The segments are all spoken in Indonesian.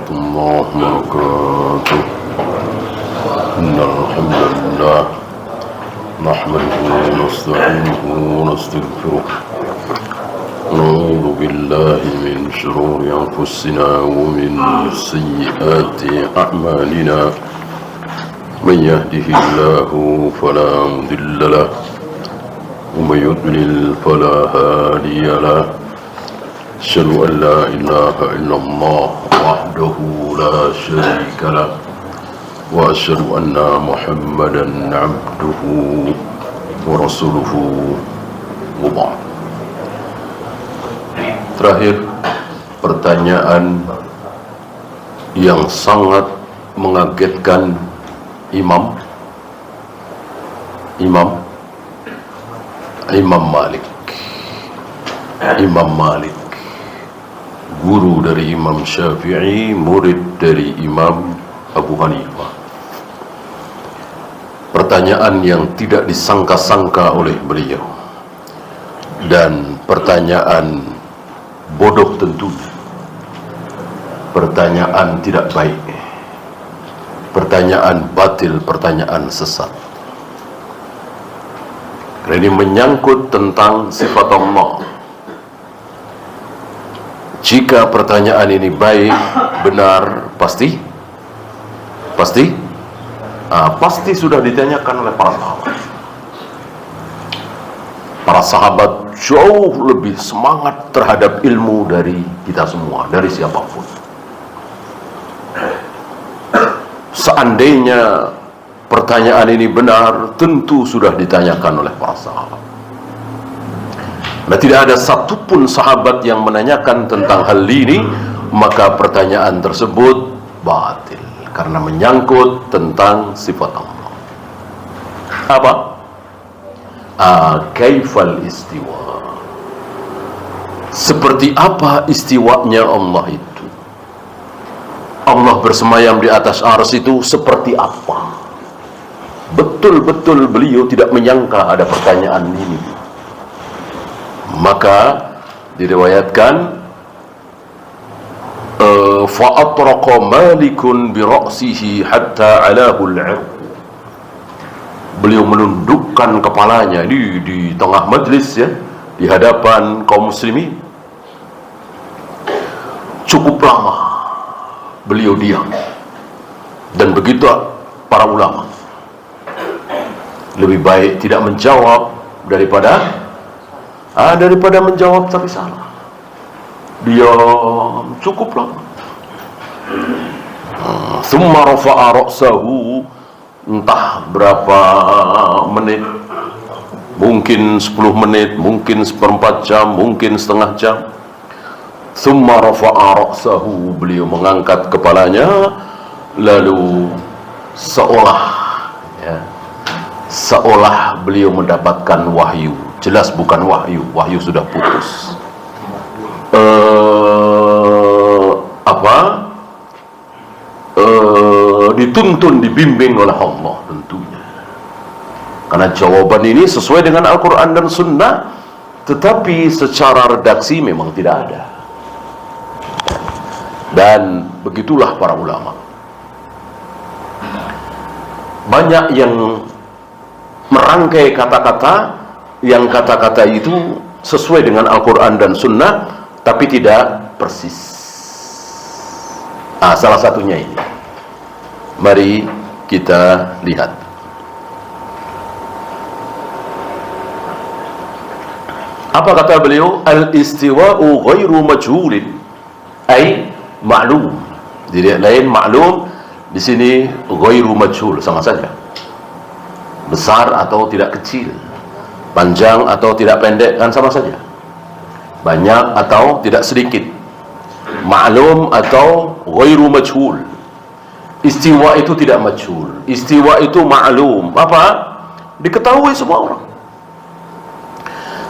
الله وبركاته. إن الحمد لله نحمده ونستعينه ونستغفره ونعوذ بالله من شرور أنفسنا ومن سيئات أعمالنا. من يهده الله فلا مضل له ومن يضلل فلا هادي له. أشهد أن لا إله إلا الله وحده لا شريك له وأشهد أن محمدا عبده ورسوله وبعد. Terakhir, pertanyaan yang sangat mengagetkan Imam Malik. Imam Malik, guru dari Imam Syafi'i, murid dari Imam Abu Hanifah. Pertanyaan yang tidak disangka-sangka oleh beliau, dan pertanyaan bodoh tentunya, pertanyaan tidak baik, pertanyaan batil, pertanyaan sesat. Ini menyangkut tentang sifat Allah. Jika pertanyaan ini baik, benar, pasti sudah ditanyakan oleh para sahabat. Para sahabat jauh lebih semangat terhadap ilmu dari kita semua, dari siapapun. Seandainya pertanyaan ini benar, tentu sudah ditanyakan oleh para sahabat. Nah, tidak ada satupun sahabat yang menanyakan tentang hal ini, maka pertanyaan tersebut batil, karena menyangkut tentang sifat Allah. Apa? Kaifal istiwa. Seperti apa istiwanya Allah itu? Allah bersemayam di atas arsy itu seperti apa? Betul-betul beliau tidak menyangka ada pertanyaan ini. Maka diriwayatkan fa'atraqa Malikun bi ra'sihi hatta alahu al-'irq. Beliau menundukkan kepalanya di tengah majlis, ya, di hadapan kaum muslimin. Cukup lama beliau diam, dan begitu para ulama. Lebih baik tidak menjawab daripada menjawab tapi salah. Diam cukup lama. Tsumma rafa'a ra'sahu, entah berapa menit, mungkin 10 menit, mungkin seperempat jam, mungkin setengah jam. Tsumma rafa'a ra'sahu, beliau mengangkat kepalanya, lalu seolah beliau mendapatkan wahyu. Jelas bukan wahyu sudah putus. Dituntun, dibimbing oleh Allah tentunya. Karena jawaban ini sesuai dengan Al-Quran dan Sunnah, tetapi secara redaksi memang tidak ada. Dan begitulah para ulama. Banyak yang merangkai kata-kata, yang kata-kata itu sesuai dengan Al-Quran dan Sunnah, tapi tidak persis. Salah satunya ini. Mari kita lihat. Apa kata beliau? Al-istiwa'u ghairu majhulin, ay ma'lum. Di lain ma'lum, di sini ghairu majhul, sama saja. Besar atau tidak kecil, panjang atau tidak pendek, kan sama saja. Banyak atau tidak sedikit, ma'lum atau ghairu majhul. Istiwa itu tidak majhul, istiwa itu ma'lum. Apa? Diketahui semua orang.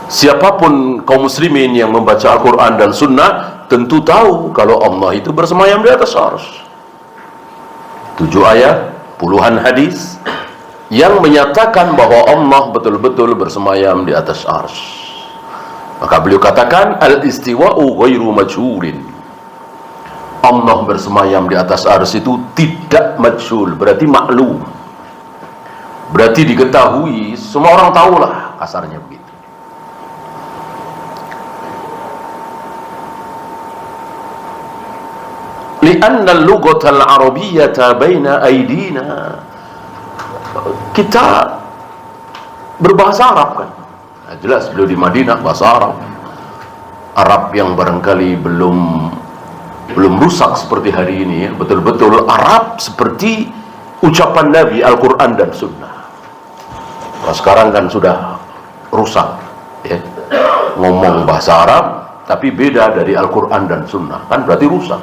Siapapun kaum muslimin yang membaca Al-Quran dan Sunnah tentu tahu kalau Allah itu bersemayam di atas arsy. 7 ayat, puluhan hadis yang menyatakan bahwa Allah betul-betul bersemayam di atas arsy. Maka beliau katakan al-istiwa'u ghairu majhulin. Allah bersemayam di atas arsy itu tidak majhul, berarti maklum, berarti diketahui, semua orang tahulah, kasarnya begitu. Lianna al-lughata al-arabiyyata baina aydina, kita berbahasa Arab kan, nah, jelas beliau di Madinah bahasa Arab yang barangkali belum rusak seperti hari ini ya. Betul-betul Arab seperti ucapan Nabi, Al-Quran dan Sunnah. Nah, sekarang kan sudah rusak ya. Ngomong bahasa Arab tapi beda dari Al-Quran dan Sunnah, kan berarti rusak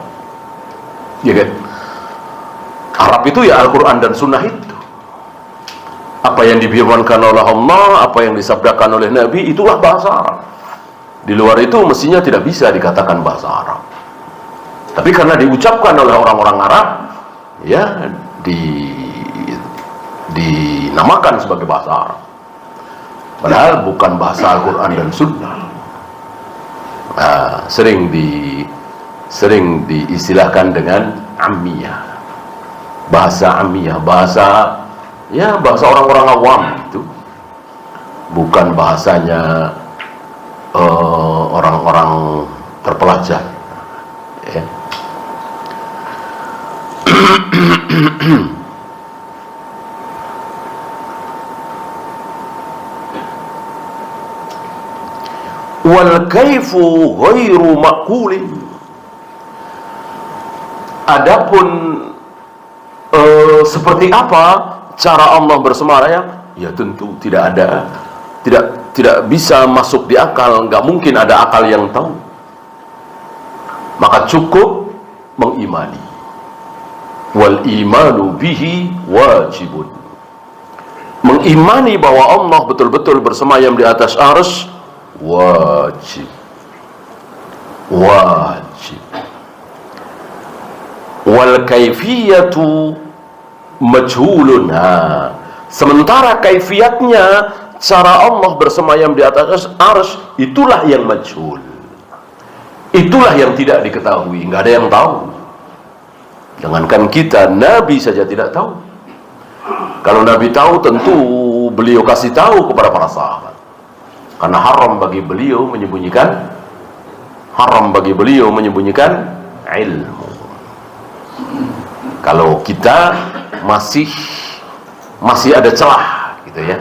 ya kan. Arab itu ya Al-Quran dan Sunnah itu, apa yang difirmankan oleh Allah, apa yang disabdakan oleh Nabi, itulah bahasa Arab. Di luar itu mestinya tidak bisa dikatakan bahasa Arab. Tapi karena diucapkan oleh orang-orang Arab, ya dinamakan sebagai bahasa Arab. Padahal bukan bahasa Al-Quran dan Sunnah. Nah, sering diistilahkan dengan Ammiyah. Bahasa Ammiyah, bahasa orang-orang awam itu, bukan bahasanya orang-orang terpelajar ya. Wal kaifu ghairu maqulin, adapun seperti apa cara Allah bersemayam, ya tentu tidak bisa masuk di akal, nggak mungkin ada akal yang tahu. Maka cukup mengimani. Wal imanu bihi wajibun, mengimani bahwa Allah betul-betul bersemayam di atas arsy wajib. Wal kaifiyatu majhulun, sementara kaifiatnya, cara Allah bersemayam di atas arsy, itulah yang majhul, itulah yang tidak diketahui, nggak ada yang tahu. Jangankan kita, Nabi saja tidak tahu. Kalau Nabi tahu, tentu beliau kasih tahu kepada para sahabat, karena haram bagi beliau menyembunyikan ilmu. Kalau kita masih ada celah gitu ya.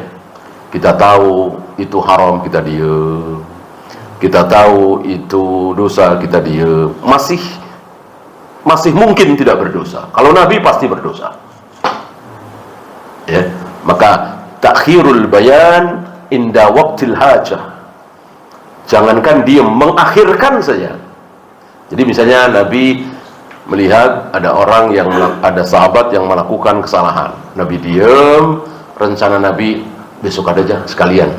Kita tahu itu haram, kita diam. Kita tahu itu dosa, kita diam. Masih mungkin tidak berdosa. Kalau Nabi pasti berdosa. Ya, maka takhirul bayan inda waqtil hajah. Jangankan diam, mengakhirkan saja. Jadi misalnya Nabi melihat ada sahabat yang melakukan kesalahan, Nabi diam, rencana Nabi besok aja sekalian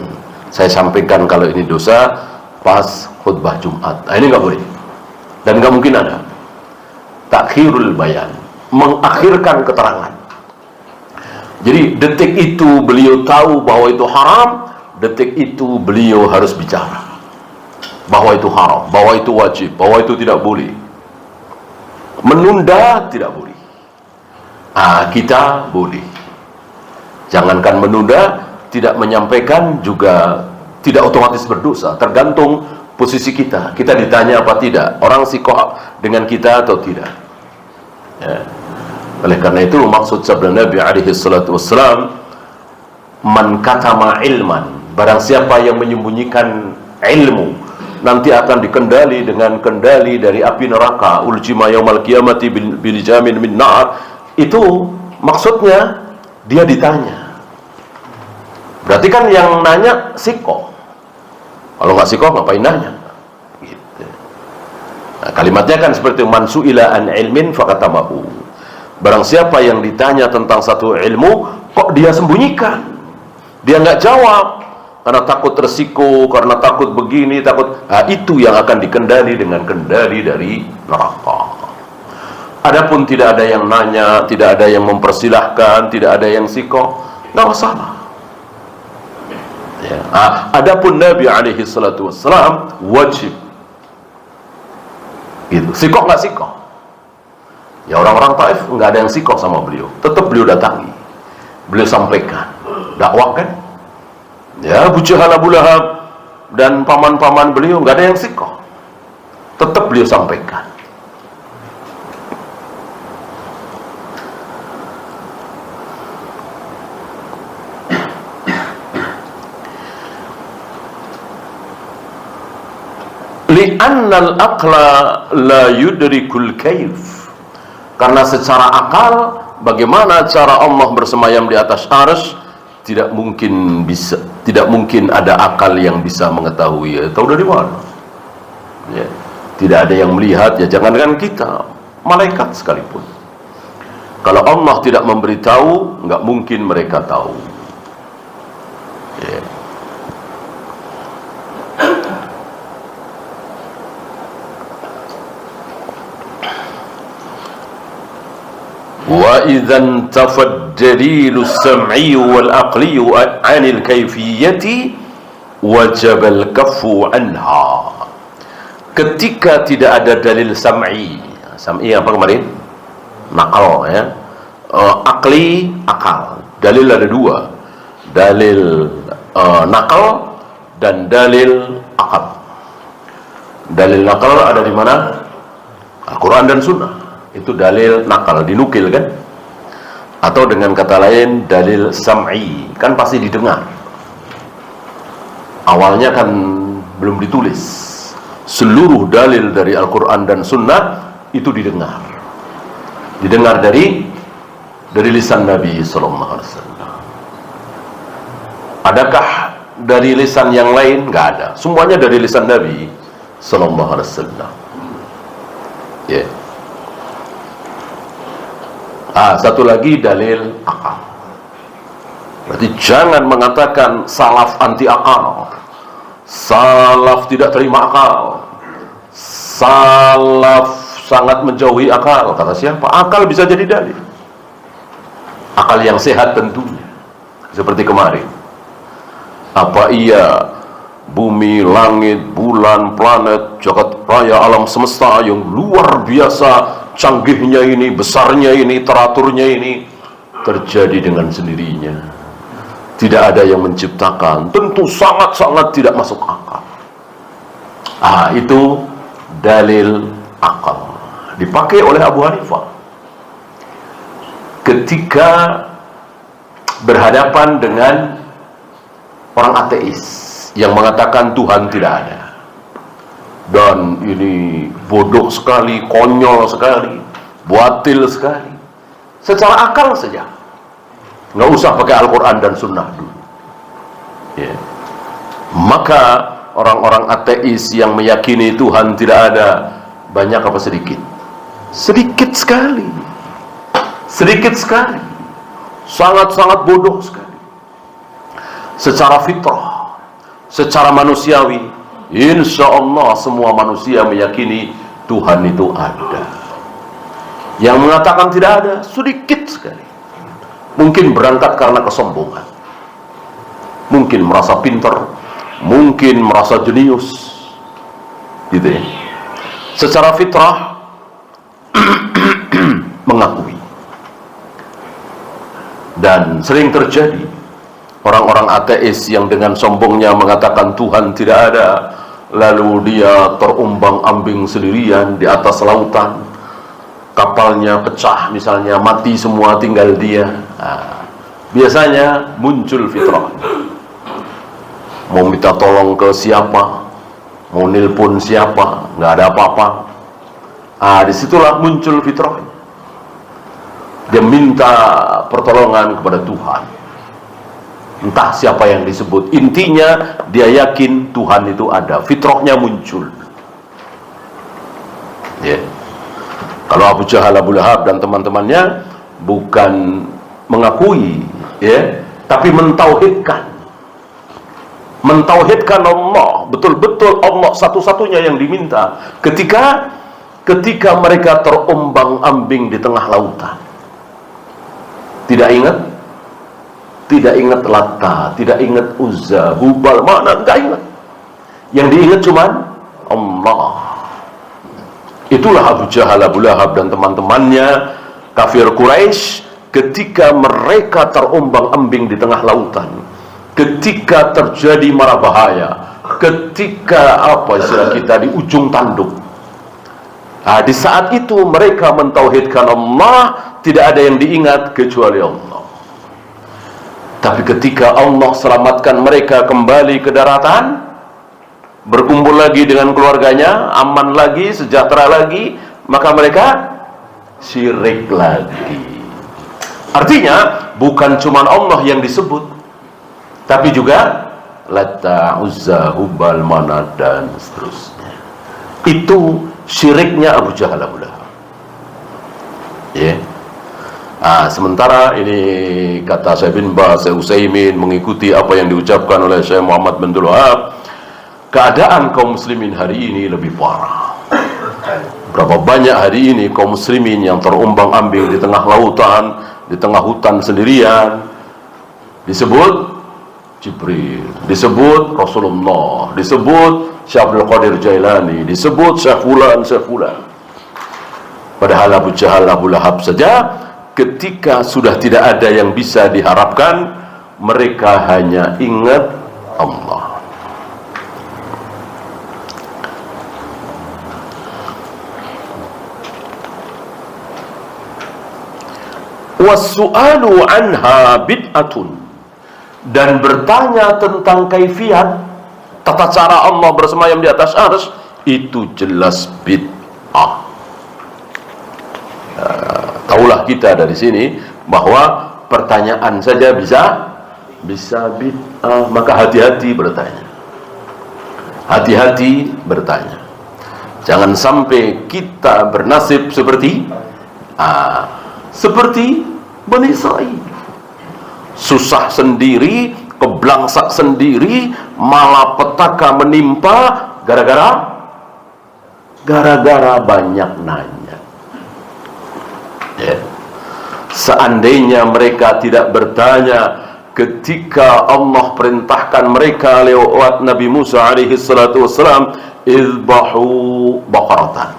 saya sampaikan kalau ini dosa pas khutbah Jumat. Nah, ini nggak boleh dan nggak mungkin ada. Takhirul bayan, mengakhirkan keterangan. Jadi detik itu beliau tahu bahwa itu haram, detik itu beliau harus bicara bahwa itu haram, bahwa itu wajib, bahwa itu tidak boleh. Menunda tidak boleh. Kita boleh. Jangankan menunda, tidak menyampaikan juga tidak otomatis berdosa, tergantung posisi kita. Kita ditanya apa tidak, orang sikoh dengan kita atau tidak ya. Oleh karena itu maksud sabda Nabi alaihi salatu wassalam, man katama ilman, barang siapa yang menyembunyikan ilmu nanti akan dikendali dengan kendali dari api neraka, uljima yaumal qiyamati bil jamin min nar. Itu maksudnya dia ditanya. Berarti kan yang nanya sikoh. Kalau nggak sikoh ngapain nanya gitu. Nah, kalimatnya kan seperti man su'ila an ilmin faqatamahu, barang siapa yang ditanya tentang satu ilmu kok dia sembunyikan, dia nggak jawab karena takut resiko, karena takut begini, takut, itu yang akan dikendali dengan kendali dari neraka. Adapun tidak ada yang nanya, tidak ada yang mempersilahkan, tidak ada yang sikoh, nggak masalah ya. Adapun Nabi alaihi salatu wassalam wajib gitu. Sikoh nggak sikoh, Ya orang-orang Taif nggak ada yang sikoh sama beliau, tetap beliau datangi, beliau sampaikan dakwah kan. Ya Abu Jahal, Abu Lahab dan paman-paman beliau nggak ada yang sikoh, tetap beliau sampaikan. Li'annal aqla la yudrikul kaif, karena secara akal bagaimana cara Allah bersemayam di atas arsy tidak mungkin ada akal yang bisa mengetahui. Ya, tahu dari mana? Ya, tidak ada yang melihat, ya jangankan kita, malaikat sekalipun. Kalau Allah tidak memberitahu, nggak mungkin mereka tahu. Ya. Wa idzan tafad dalilus sam'i wal aqli 'anil kayfiyati wajib al-kaffu anha. Ketika tidak ada dalil sam'i apa kemarin? Nakal ya. Akli, akal. Dalil ada dua. Dalil nakal dan dalil akal. Dalil nakal ada di mana? Al-Quran dan Sunnah. Itu dalil nakal, dinukil kan? Atau dengan kata lain dalil sam'i, kan pasti didengar. Awalnya kan belum ditulis. Seluruh dalil dari Al-Quran dan Sunnah itu didengar. Didengar dari lisan Nabi sallallahu alaihi wasallam. Adakah dari lisan yang lain? Nggak ada. Semuanya dari lisan Nabi sallallahu alaihi wasallam. Ya. Yeah. Satu lagi dalil akal. Berarti jangan mengatakan salaf anti akal, salaf tidak terima akal, salaf sangat menjauhi akal. Kata siapa? Akal bisa jadi dalil. Akal yang sehat tentunya. Seperti kemarin. Apa iya bumi, langit, bulan, planet, jagat raya, alam semesta yang luar biasa canggihnya ini, besarnya ini, teraturnya ini terjadi dengan sendirinya? Tidak ada yang menciptakan. Tentu sangat-sangat tidak masuk akal. Itu dalil akal. Dipakai oleh Abu Hanifah ketika berhadapan dengan orang ateis yang mengatakan Tuhan tidak ada. Dan ini bodoh sekali, konyol sekali, batil sekali. Secara akal saja, nggak usah pakai Al-Quran dan Sunnah dulu. Ya. Maka orang-orang ateis yang meyakini Tuhan tidak ada, banyak apa sedikit? Sedikit sekali. Sedikit sekali. Sangat-sangat bodoh sekali. Secara fitrah, secara manusiawi, insya Allah semua manusia meyakini Tuhan itu ada. Yang mengatakan tidak ada sedikit sekali. Mungkin berangkat karena kesombongan, mungkin merasa pintar, mungkin merasa jenius, gitu ya. Secara fitrah mengakui. Dan sering terjadi orang-orang ateis yang dengan sombongnya mengatakan Tuhan tidak ada, lalu dia terumbang-ambing sendirian di atas lautan, kapalnya pecah misalnya, mati semua, tinggal dia. Biasanya muncul fitrah, mau minta tolong ke siapa, mau nelpon siapa, nggak ada apa-apa. Disitulah muncul fitrahnya. Dia minta pertolongan kepada Tuhan, entah siapa yang disebut. Intinya dia yakin Tuhan itu ada, fitrahnya muncul. Ya. Kalau Abu Jahal, Abu Lahab dan teman-temannya bukan mengakui, ya, tapi mentauhidkan Allah, betul-betul Allah satu-satunya yang diminta. Ketika mereka terombang-ambing di tengah lautan, tidak ingat Lata, tidak ingat Uzza, Hubal, mana, enggak ingat. Yang diingat cuma Allah. Itulah Abu Jahal, Abu Lahab dan teman-temannya kafir Quraisy ketika mereka terombang-ambing di tengah lautan, ketika terjadi mara bahaya, ketika istilah kita di ujung tanduk. Nah, di saat itu mereka mentauhidkan Allah, tidak ada yang diingat kecuali Allah. Tapi ketika Allah selamatkan mereka kembali ke daratan, berkumpul lagi dengan keluarganya, aman lagi, sejahtera lagi, maka mereka syirik lagi. Artinya bukan cuma Allah yang disebut, tapi juga Lata, Uzza, Hubal, Manat dan seterusnya. Itu syiriknya Abu Jahal, Abu Lahab. Ya. Sementara ini kata Syekh bin Baz, Syekh Utsaimin mengikuti apa yang diucapkan oleh Syekh Muhammad bin Abdul Wahab, keadaan kaum muslimin hari ini lebih parah. Berapa banyak hari ini kaum muslimin yang terombang-ambing di tengah lautan, di tengah hutan sendirian. Disebut Jibril, disebut Rasulullah, disebut Syekh Abdul Qadir Jailani, disebut Syekh Fulan, Syekh Fulan. Padahal Abu Jahal, Abu Lahab saja ketika sudah tidak ada yang bisa diharapkan, mereka hanya ingat Allah. Wassu'alu anha bid'atun, dan bertanya tentang kaifiat tata cara Allah bersemayam di atas arsy, itu jelas bid'ah. Taulah kita dari sini bahwa pertanyaan saja bisa bid'ah, maka hati-hati bertanya. Hati-hati bertanya. Jangan sampai kita bernasib seperti Bani Israil. Susah sendiri, keblangsak sendiri, malapetaka menimpa gara-gara banyak nanya. Ya. Seandainya mereka tidak bertanya ketika Allah perintahkan mereka lewat Nabi Musa alaihi salatu wassalam, izbahu baqaratan,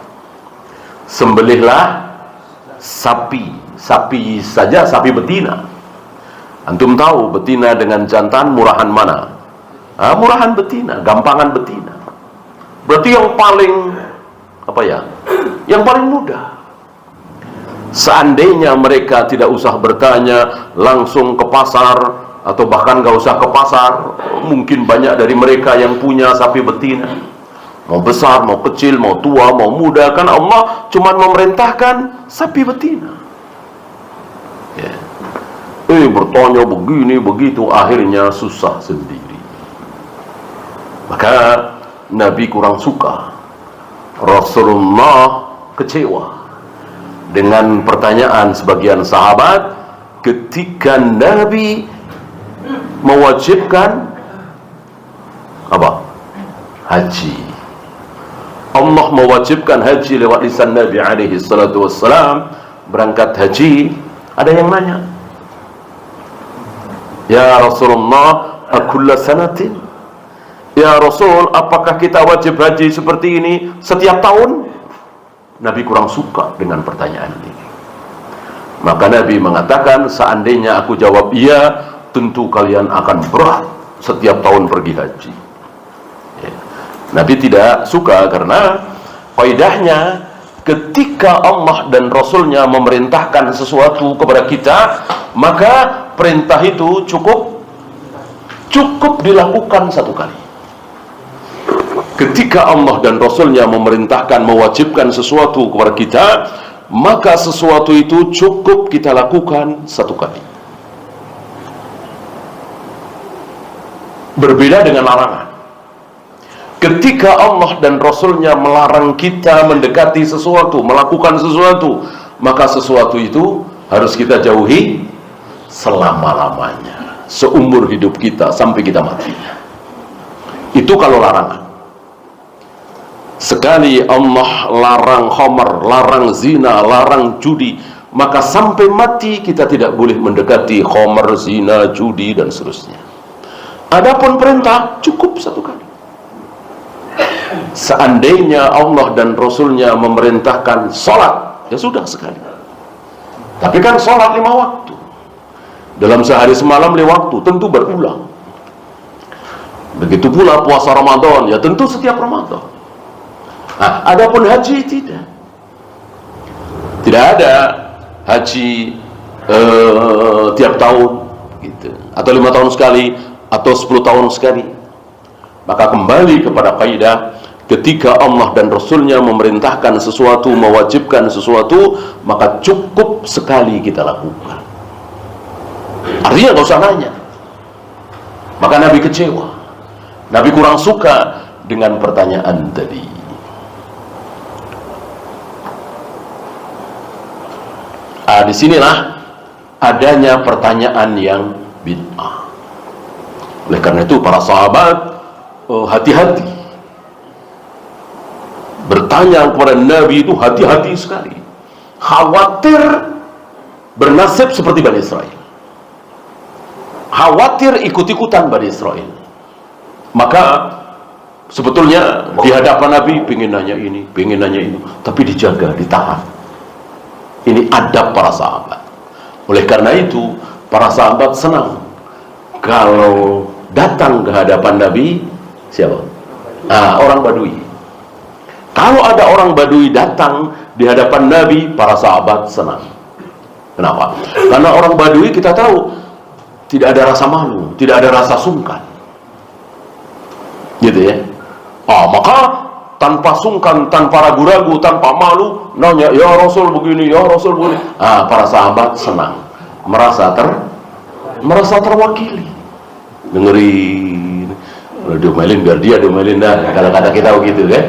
sembelihlah sapi saja, sapi betina. Antum tahu betina dengan jantan murahan mana? Murahan betina, gampangan betina. Berarti yang paling yang paling mudah. Seandainya mereka tidak usah bertanya, langsung ke pasar, atau bahkan gak usah ke pasar, mungkin banyak dari mereka yang punya sapi betina, mau besar, mau kecil, mau tua, mau muda, kan Allah cuma memerintahkan sapi betina. Ya. Bertanya begini begitu, akhirnya susah sendiri. Maka Nabi kurang suka, Rasulullah kecewa dengan pertanyaan sebagian sahabat ketika Nabi mewajibkan haji. Allah mewajibkan haji lewat lisan Nabi alaihi salatu wassalam. Berangkat haji, ada yang nanya, ya Rasulullah, akulla sanatin, ya Rasul, apakah kita wajib haji seperti ini setiap tahun? Nabi kurang suka dengan pertanyaan ini. Maka Nabi mengatakan, seandainya aku jawab iya, tentu kalian akan berat setiap tahun pergi haji. Ya. Nabi tidak suka karena kaidahnya ketika Allah dan Rasulnya memerintahkan sesuatu kepada kita, maka perintah itu cukup dilakukan satu kali. Ketika Allah dan Rasulnya memerintahkan, mewajibkan sesuatu kepada kita, maka sesuatu itu cukup kita lakukan satu kali. Berbeda dengan larangan. Ketika Allah dan Rasulnya melarang kita mendekati sesuatu, melakukan sesuatu, maka sesuatu itu harus kita jauhi selama-lamanya, seumur hidup kita sampai kita mati. Itu kalau larangan. Sekali Allah larang khamar, larang zina, larang judi, maka sampai mati kita tidak boleh mendekati khamar, zina, judi dan seterusnya. Adapun perintah cukup satu kali. Seandainya Allah dan Rasulnya memerintahkan sholat, ya sudah sekali. Tapi kan sholat 5 waktu dalam sehari semalam 5 waktu, tentu berulang. Begitu pula puasa Ramadan, ya tentu setiap Ramadan. Nah, adapun haji tidak ada haji tiap tahun gitu, atau 5 tahun sekali, atau 10 tahun sekali. Maka kembali kepada kaidah, ketika Allah dan Rasulnya memerintahkan sesuatu, mewajibkan sesuatu, maka cukup sekali kita lakukan. Artinya gak usah nanya. Maka Nabi kecewa, Nabi kurang suka dengan pertanyaan tadi. Disinilah adanya pertanyaan yang bid'ah. Oleh karena itu para sahabat hati-hati bertanya kepada Nabi, itu hati-hati sekali, khawatir bernasib seperti Bani Israel, khawatir ikut-ikutan Bani Israel. Maka sebetulnya di hadapan Nabi pengen nanya ini, tapi dijaga, ditahan. Ini adab para sahabat. Oleh karena itu para sahabat senang kalau datang ke hadapan Nabi siapa? Orang Badui. Kalau ada orang Badui datang di hadapan Nabi, para sahabat senang. Kenapa? Karena orang Badui kita tahu tidak ada rasa malu, tidak ada rasa sungkan, gitu ya. Maka tanpa sungkan, tanpa ragu-ragu, tanpa malu, nanya, ya Rasul begini, ya Rasul begini. Para sahabat senang, merasa terwakili. Dengerin, diomelin biar dia diomelin dah. Kalau kata kita begitu kan,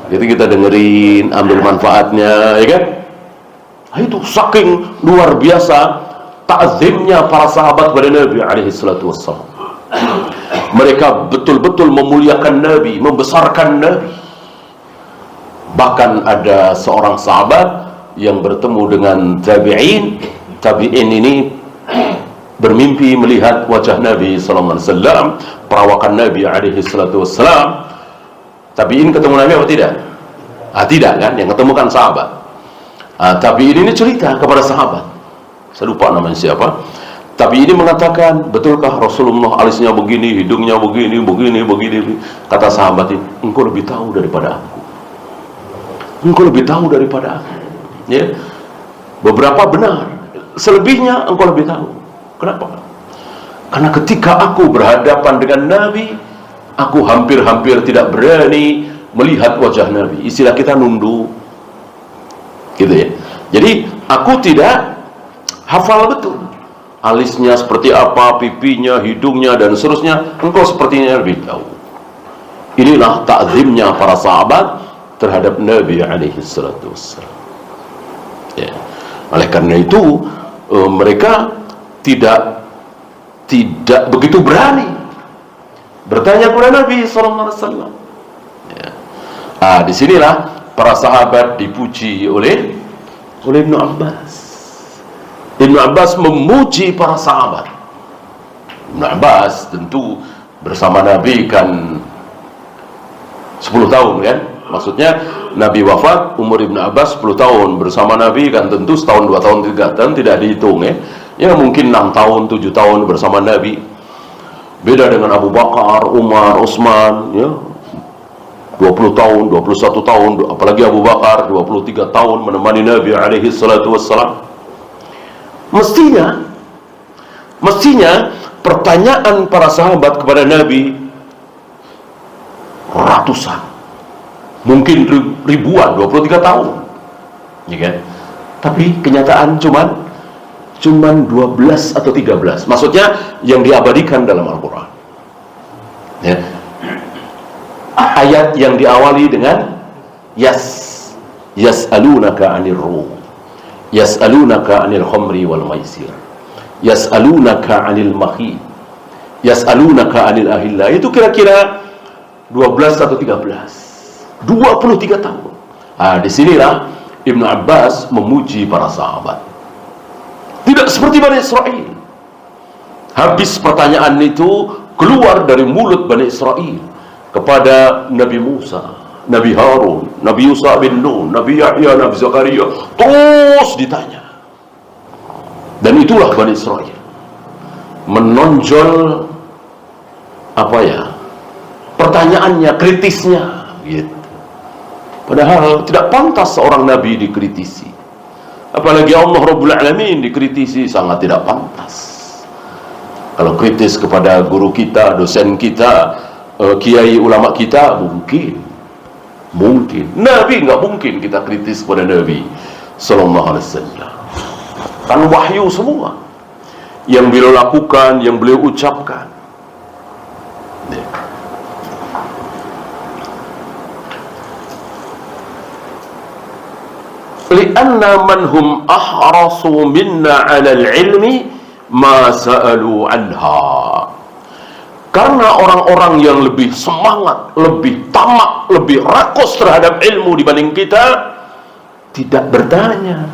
jadi kita dengerin, ambil manfaatnya, ya kan? Itu saking luar biasa ta'zimnya para sahabat kepada Nabi alaihi salatu wassalam. Mereka betul-betul memuliakan Nabi, membesarkan Nabi. Bahkan ada seorang sahabat yang bertemu dengan tabi'in ini bermimpi melihat wajah Nabi sallallahu alaihi wasallam, perawakan Nabi alaihi salatu wassalam. Tabi'in ketemu Nabi apa tidak? Tidak kan, yang ketemu kan sahabat. Tabi'in ini cerita kepada sahabat, saya lupa namanya siapa. Tabi'in ini mengatakan, betulkah Rasulullah alisnya begini, hidungnya begini. Kata sahabat ini, engkau lebih tahu daripada aku. Ya, beberapa benar, selebihnya engkau lebih tahu. Kenapa? Karena ketika aku berhadapan dengan Nabi, aku hampir-hampir tidak berani melihat wajah Nabi. Istilah kita nunduk, gitu ya. Jadi aku tidak hafal betul alisnya seperti apa, pipinya, hidungnya, dan seterusnya. Engkau sepertinya lebih tahu. Inilah ta'zimnya para sahabat terhadap Nabi alaihi salatu wassalam. Ya. Oleh karena itu mereka tidak begitu berani bertanya kepada Nabi sallallahu alaihi wasallam. Ya. Disinilah para sahabat dipuji oleh Ibnu Abbas. Ibnu Abbas memuji para sahabat. Ibnu Abbas tentu bersama Nabi kan 10 tahun kan. Maksudnya Nabi wafat, umur Ibnu Abbas 10 tahun, bersama Nabi kan tentu setahun, 2 tahun, 3 tahun tidak dihitung ya. Ya mungkin 6 tahun, 7 tahun bersama Nabi. Beda dengan Abu Bakar, Umar, Utsman ya. 20 tahun, 21 tahun, apalagi Abu Bakar 23 tahun menemani Nabi alaihi salatu wassalam. Mestinya pertanyaan para sahabat kepada Nabi ratusan, mungkin ribuan, 23 tahun, ya kan? Tapi kenyataan cuman 12 atau 13. Maksudnya yang diabadikan dalam Al-Quran. Ya. Ayat yang diawali dengan yas'alunaka 'anil ruh, yas'alunaka 'anil khamri wal maisir, yas'alunaka 'anil mahid, yas'alunaka 'anil ahilla. Itu kira-kira 12 atau 13, 23 tahun. Disinilah Ibnu Abbas memuji para sahabat. Tidak seperti Bani Israel. Habis pertanyaan itu keluar dari mulut Bani Israel kepada Nabi Musa Nabi Harun, Nabi Yusuf bin Nun, Nabi Yahya, Nabi Zakaria, terus ditanya. Dan itulah Bani Israel menonjol pertanyaannya, kritisnya gitu. Padahal tidak pantas seorang nabi dikritisi, apalagi Allah Rabbul Alamin dikritisi, sangat tidak pantas. Kalau kritis kepada guru kita, dosen kita, kiai ulama kita, mungkin nabi nggak mungkin kita kritis kepada Nabi sallallahu alaihi wasallam. Kan wahyu semua yang beliau lakukan, yang beliau ucapkan. Lianna man hum ahrasu minna 'ala al-'ilmi ma sa'alu anha. Karena orang-orang yang lebih semangat, lebih tamak, lebih rakus terhadap ilmu dibanding kita tidak bertanya.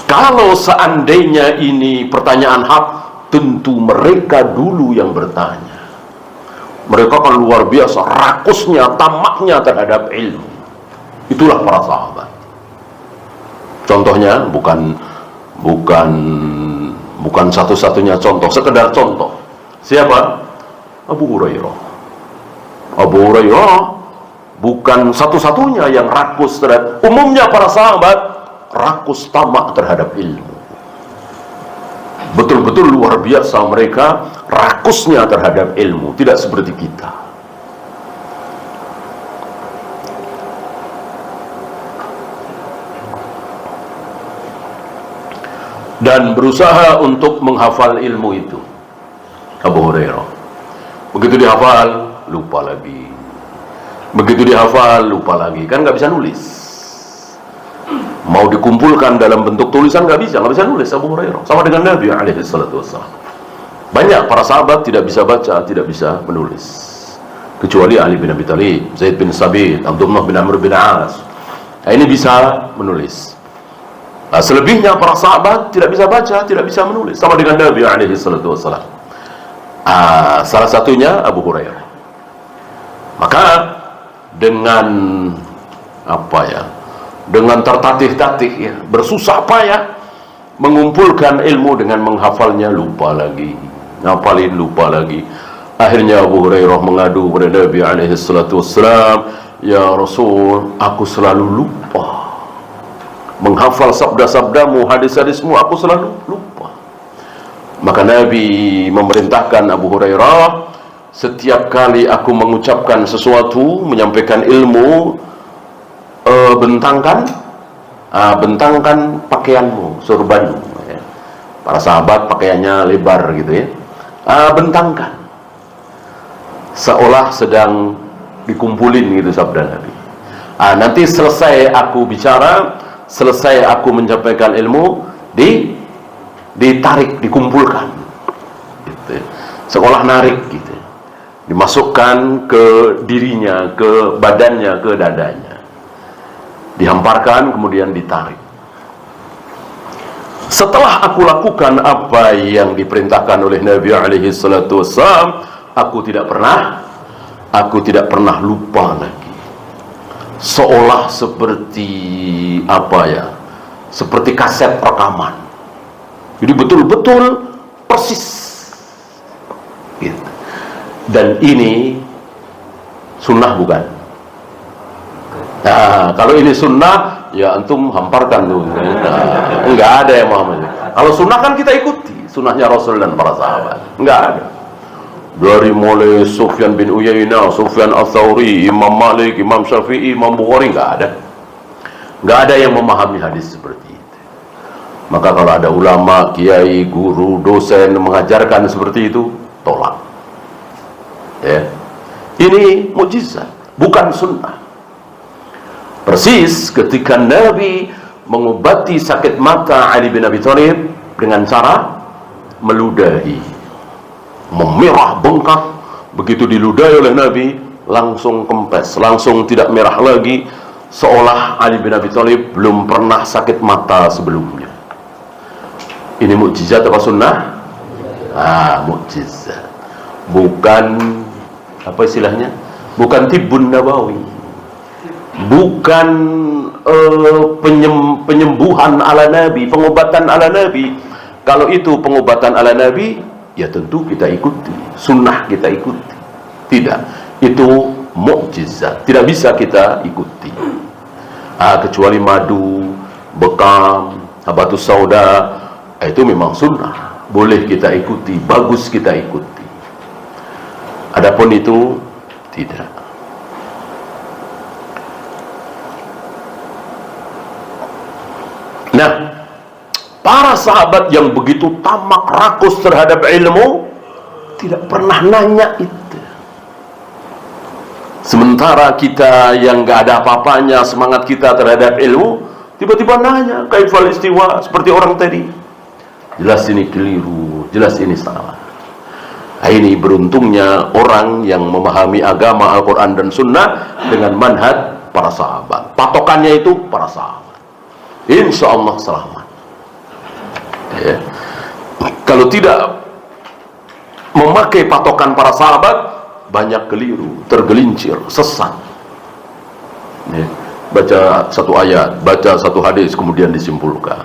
Kalau seandainya ini pertanyaan hak, tentu mereka dulu yang bertanya. Mereka kan luar biasa rakusnya, tamaknya terhadap ilmu. Itulah para sahabat. Contohnya bukan satu-satunya contoh, sekedar contoh. Siapa? Abu Hurairah. Abu Hurairah bukan satu-satunya yang rakus terhadap, umumnya para sahabat rakus tamak terhadap ilmu. Betul-betul luar biasa mereka rakusnya terhadap ilmu, tidak seperti kita. Dan berusaha untuk menghafal ilmu itu. Abu Hurairah begitu dihafal, lupa lagi. Begitu dihafal, lupa lagi. Kan nggak bisa nulis. Mau dikumpulkan dalam bentuk tulisan nggak bisa nulis Abu Hurairah. Sama dengan Nabi alaihi salatu wassalam. Banyak para sahabat tidak bisa baca, tidak bisa menulis, kecuali Ali bin Abi Thalib, Zaid bin Sabit, Abdullah bin Amr bin As. Nah, ini bisa menulis. Nah, selebihnya para sahabat tidak bisa baca, tidak bisa menulis, sama dengan Nabi alaihi salatu wassalam. Salah satunya Abu Hurairah. Maka dengan dengan tertatih-tatih ya, bersusah payah mengumpulkan ilmu dengan menghafalnya, lupa lagi, ngapalin lupa lagi. Akhirnya Abu Hurairah mengadu kepada Nabi alaihi salatu wassalam, "Ya Rasul, aku selalu lupa menghafal sabda-sabdamu, hadis-hadismu, aku selalu lupa." Maka Nabi memerintahkan Abu Hurairah, setiap kali aku mengucapkan sesuatu, menyampaikan ilmu, bentangkan pakaianmu, surbanmu ya. Para sahabat pakaiannya lebar gitu ya. Bentangkan, seolah sedang dikumpulin gitu sabda Nabi. Nanti selesai aku bicara, selesai aku menyampaikan ilmu, ditarik, dikumpulkan gitu. Seolah narik gitu, dimasukkan ke dirinya, ke badannya, ke dadanya, dihamparkan, kemudian ditarik. Setelah aku lakukan apa yang diperintahkan oleh Nabi alaihi salatu wassalam, aku tidak pernah lupa lagi. Seolah seperti seperti kaset rekaman. Jadi betul-betul persis gitu. Dan ini sunnah bukan? Nah, kalau ini sunnah, ya antum hamparkan tuh. Enggak ada yang Muhammad. Kalau sunnah kan kita ikuti sunnahnya Rasul dan para sahabat. Enggak ada. Dari mulai Sufyan bin Uyainah, Sufyan Ats-Tsauri, Imam Malik, Imam Syafi'i, Imam Bukhari, enggak ada. Enggak ada yang memahami hadis seperti itu. Maka kalau ada ulama, kiai, guru, dosen mengajarkan seperti itu, tolak. Ya. Ini mukjizat, bukan sunnah. Persis ketika Nabi mengobati sakit mata Ali bin Abi Thalib dengan cara meludahi, memerah bengkak. Begitu diludahi oleh Nabi, langsung kempes, langsung tidak merah lagi, seolah Ali bin Abi Thalib belum pernah sakit mata sebelumnya. Ini mukjizat apa sunnah? Mukjizat. Bukan istilahnya? bukan tibbun nabawi, bukan penyembuhan ala Nabi, pengobatan ala Nabi. Kalau itu pengobatan ala Nabi, ya tentu kita ikuti, sunnah kita ikuti. Tidak, itu mukjizat, tidak bisa kita ikuti. Kecuali madu, bekam, habatus sauda, itu memang sunnah, boleh kita ikuti, bagus kita ikuti. Adapun itu tidak. Nah, para sahabat yang begitu tamak rakus terhadap ilmu tidak pernah nanya itu. Sementara kita yang gak ada apa-apanya semangat kita terhadap ilmu, tiba-tiba nanya kaifal istiwa seperti orang tadi. Jelas ini keliru, jelas ini salah. Ini beruntungnya orang yang memahami agama Al-Quran dan Sunnah dengan manhaj para sahabat. Patokannya itu para sahabat. Insya Allah selamat. Ya. Kalau tidak memakai patokan para sahabat, banyak keliru, tergelincir, sesat. Ya. Baca satu ayat, baca satu hadis, kemudian disimpulkan.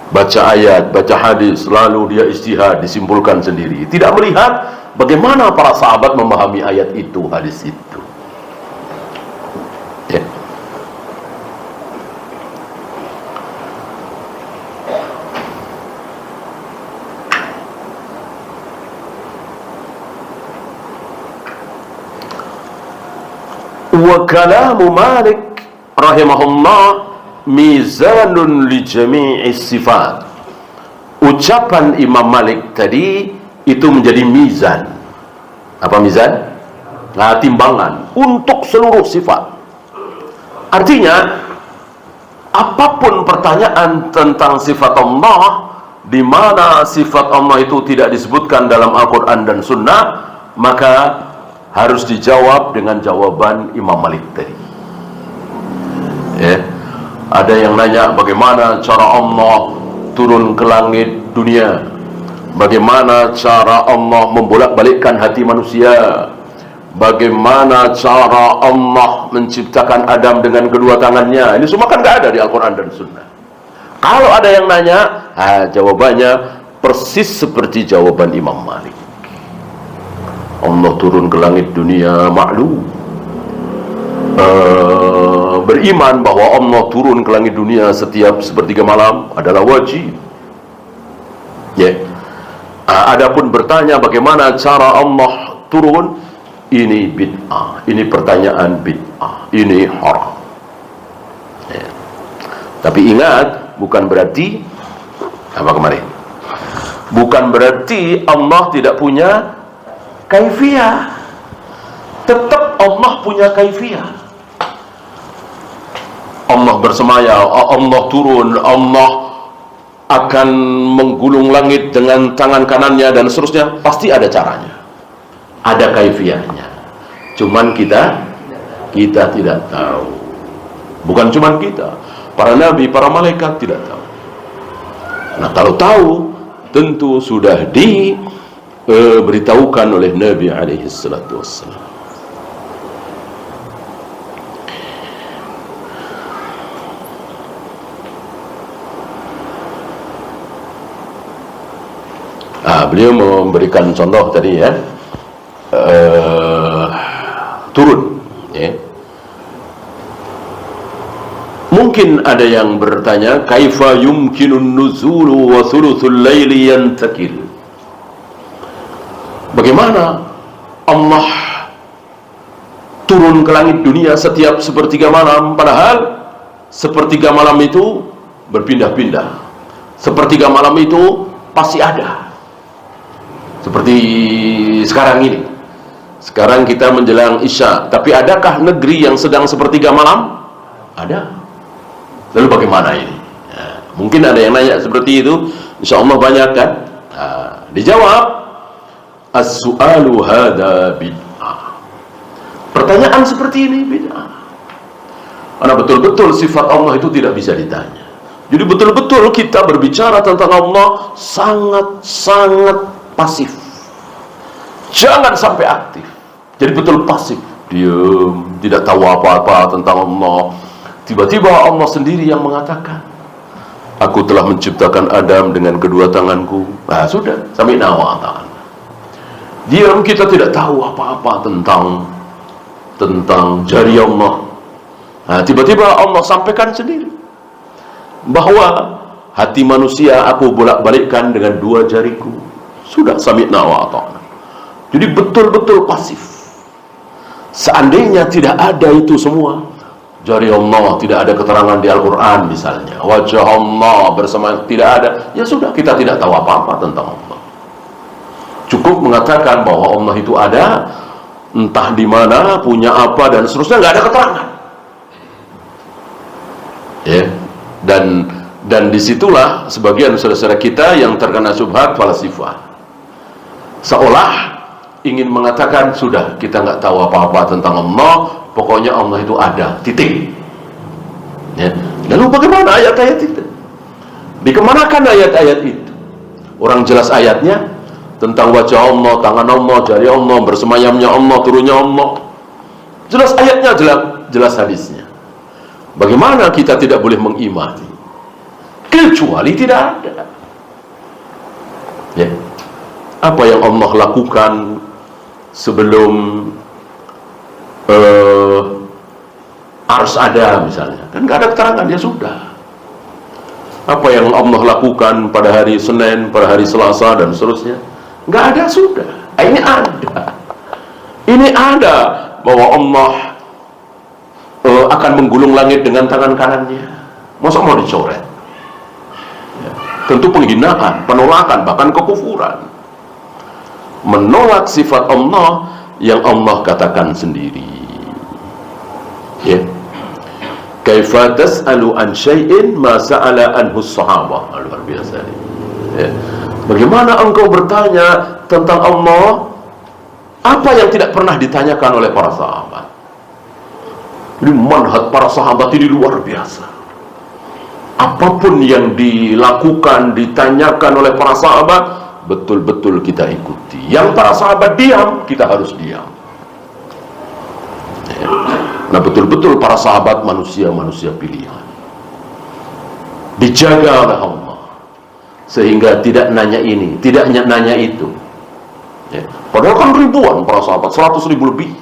Baca ayat, baca hadis, lalu dia ijtihad, disimpulkan sendiri. Tidak melihat bagaimana para sahabat memahami ayat itu, hadis itu. Ya. Wa kalamu Malik rahimahullah mizanun li jami'i sifat. Ucapan Imam Malik tadi itu menjadi mizan. Apa mizan? Nah, timbangan untuk seluruh sifat. Artinya apapun pertanyaan tentang sifat Allah, di mana sifat Allah itu tidak disebutkan dalam Al-Quran dan Sunnah, maka harus dijawab dengan jawaban Imam Malik tadi. Ya. Ada yang nanya bagaimana cara Allah turun ke langit dunia, bagaimana cara Allah membolak-balikkan hati manusia, bagaimana cara Allah menciptakan Adam dengan kedua tangannya. Ini semua kan gak ada di Al-Quran dan Sunnah. Kalau ada yang nanya, jawabannya persis seperti jawaban Imam Malik. Allah turun ke langit dunia, maklum. Beriman bahwa Allah turun ke langit dunia setiap sepertiga malam adalah wajib. Ya. Adapun bertanya bagaimana cara Allah turun, ini bid'ah. Ini pertanyaan bid'ah. Ini haram. Ya. Tapi ingat, bukan berarti apa kemarin? Bukan berarti Allah tidak punya kaifiyah. Tetap Allah punya kaifiyah. Allah bersemaya, Allah turun, Allah akan menggulung langit dengan tangan kanannya dan seterusnya. Pasti ada caranya, ada kaifiyahnya. Cuman kita tidak tahu. Bukan cuman kita, para nabi, para malaikat tidak tahu. Nah, kalau tahu tentu sudah diberitahukan oleh Nabi alaihi salatu wassalam. Beliau memberikan contoh tadi ya, turun ya. Mungkin ada yang bertanya, kaifa yumkinun nuzulu wa thuluthul laili yantakil. Bagaimana Allah turun ke langit dunia setiap sepertiga malam, padahal sepertiga malam itu berpindah-pindah. Sepertiga malam itu pasti ada. Seperti sekarang ini. Sekarang kita menjelang Isya, tapi adakah negeri yang sedang sepertiga malam? Ada. Lalu bagaimana ini? Ya, mungkin ada yang nanya seperti itu. Insya Allah banyak kan? Dijawab, as-su'alu hadha bid'ah. Pertanyaan seperti ini bid'ah. Karena betul-betul sifat Allah itu tidak bisa ditanya. Jadi betul-betul kita berbicara tentang Allah sangat-sangat pasif. Jangan sampai aktif. Jadi betul pasif. diam, tidak tahu apa-apa tentang Allah. Tiba-tiba Allah sendiri yang mengatakan, aku telah menciptakan Adam dengan kedua tanganku. Nah sudah, sami'na wa ata'na. Diam, kita tidak tahu apa-apa tentang jari Allah. Nah, tiba-tiba Allah sampaikan sendiri bahwa hati manusia aku bolak-balikkan dengan dua jariku. Sudah, sami'na wa ata'na. Jadi betul-betul pasif. Seandainya tidak ada itu semua, jari Allah, tidak ada keterangan di Al-Quran misalnya, wajah Allah bersama, tidak ada, ya sudah, kita tidak tahu apa-apa tentang Allah. Cukup mengatakan bahwa Allah itu ada, entah di mana, punya apa, dan seterusnya, nggak ada keterangan. Ya, dan disitulah sebagian saudara-saudara kita yang terkena syubhat falasifah, seolah ingin mengatakan, sudah, kita nggak tahu apa-apa tentang Allah, pokoknya Allah itu ada, titik. Ya. Lalu bagaimana ayat-ayat itu? Dikemanakan ayat-ayat itu? Orang jelas ayatnya tentang wajah Allah, tangan Allah, jari Allah, bersemayamnya Allah, turunnya Allah. Jelas ayatnya, jelas hadisnya. Bagaimana kita tidak boleh mengimani? Kecuali tidak ada. Ya. Apa yang Allah lakukan sebelum Ars ada misalnya, kan nggak ada keterangan, ya sudah. Apa yang Allah lakukan pada hari Senin, pada hari Selasa, dan seterusnya, nggak ada, sudah. Ini ada. Ini ada bahwa Allah akan menggulung langit dengan tangan kanannya. Masa mau dicoret? Ya. Tentu penghinaan, penolakan, bahkan kekufuran. Menolak sifat Allah yang Allah katakan sendiri. Ya. Kaifa tas'alu an syai'in ma sa'ala anhu as-sahabah. Luar biasa ini. Ya. Bagaimana engkau bertanya tentang Allah apa yang tidak pernah ditanyakan oleh para sahabat? Ini manhaj para sahabat ini luar biasa. Apapun yang dilakukan, ditanyakan oleh para sahabat, betul-betul kita ikuti. Yang para sahabat diam, kita harus diam. Nah, betul-betul para sahabat manusia-manusia pilihan, dijaga oleh Allah, sehingga tidak nanya ini, tidak nanya itu. Ya. Padahal kan ribuan para sahabat, 100.000 lebih.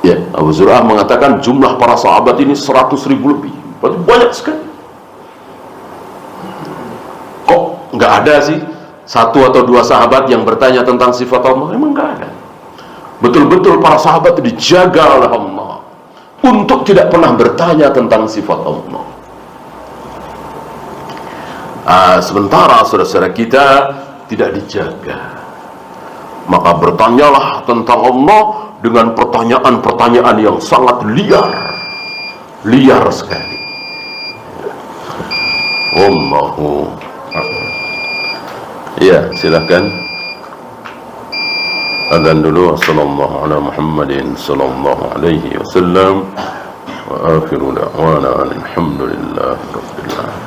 Ya, Abu Zur'ah mengatakan jumlah para sahabat ini 100.000 lebih. Berarti banyak sekali. Kok nggak ada sih satu atau dua sahabat yang bertanya tentang sifat Allah? Emang nggak ada. Betul-betul para sahabat dijaga oleh Allah untuk tidak pernah bertanya tentang sifat Allah. Sementara saudara-saudara kita tidak dijaga, maka bertanyalah tentang Allah dengan pertanyaan-pertanyaan yang sangat liar sekali. Allahu Akbar. Ya, silakan. Adzan dulu. Sallallahu ala Muhammadin sallallahu alaihi wasallam. Wa akhiru da'wana alhamdulillahi rabbil alamin.